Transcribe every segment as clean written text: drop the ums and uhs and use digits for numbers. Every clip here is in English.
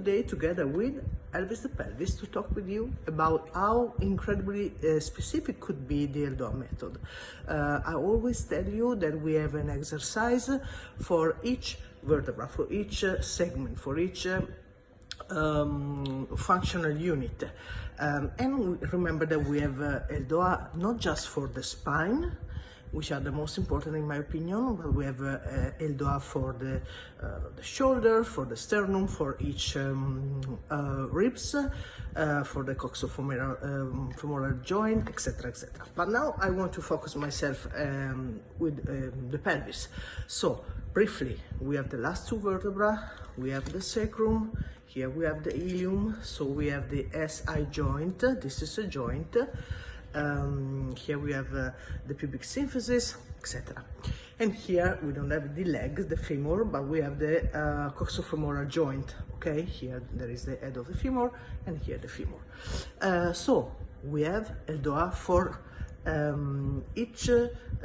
today together with Elvis the Pelvis to talk with you about how incredibly specific could be the ELDOA method. I always tell you that we have an exercise for each vertebra, for each segment, for each functional unit. And remember that we have ELDOA not just for the spine, which are the most important in my opinion, but we have ELDOA for the shoulder, for the sternum, for each ribs, for the coxofemoral joint, etc., etc. But now I want to focus myself with the pelvis. So briefly, we have the last two vertebrae, we have the sacrum, here we have the ilium, so we have the SI joint, this is a joint. Here we have the pubic symphysis, etc. And here we don't have the legs, the femur, but we have the coxofemoral joint. Okay, here there is the head of the femur, and here the femur. So we have ELDOA for each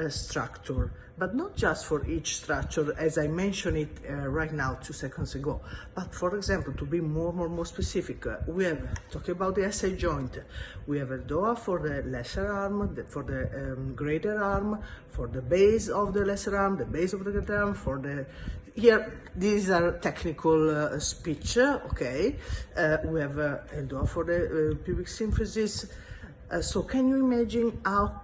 structure, but not just for each structure as I mentioned it right now 2 seconds ago, but for example, to be more specific, we have talking about the SI joint, we have ELDOA for the lesser arm, for the greater arm, for the base of the lesser arm, the base of the greater arm, for the here these are technical speech, okay. We have ELDOA for the pubic symphysis. So can you imagine how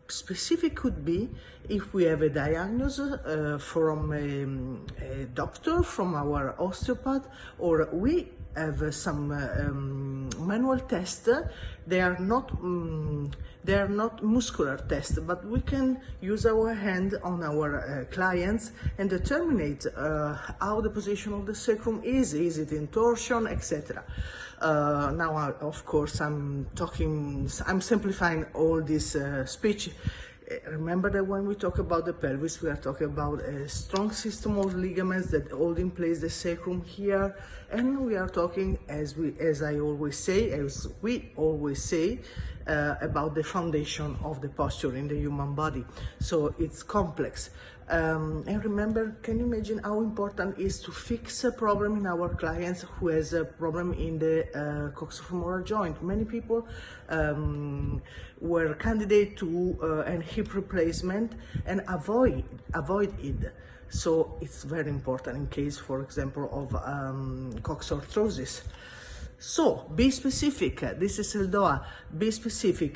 specific could be if we have a diagnosis from a doctor, from our osteopath, or we have some manual tests. They are not muscular tests, but we can use our hand on our clients and determine how the position of the sacrum is it in torsion, etc. Now, of course, I'm simplifying all this speech. Remember that when we talk about the pelvis, we are talking about a strong system of ligaments that hold in place the sacrum here, and we are talking, as we always say, about the foundation of the posture in the human body. So it's complex. And remember, can you imagine how important it is to fix a problem in our clients who has a problem in the coxofemoral joint? Many people were candidate to a hip replacement and avoid it. So it's very important in case, for example, of coxarthrosis. So be specific. This is ELDOA. Be specific.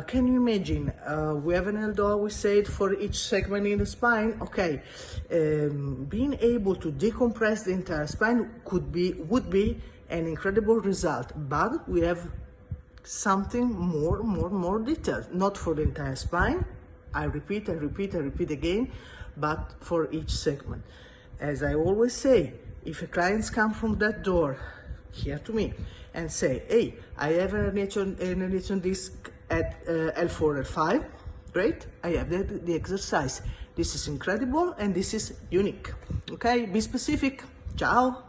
Can you imagine? We have an ELDOA, we said, for each segment in the spine. Okay, being able to decompress the entire spine would be an incredible result. But we have something more detailed. Not for the entire spine. I repeat again, but for each segment. As I always say, if a client comes from that door here to me and say, hey, I have a herniation disc at L4, L5, great, I have the exercise. This is incredible and this is unique. Okay, be specific. Ciao.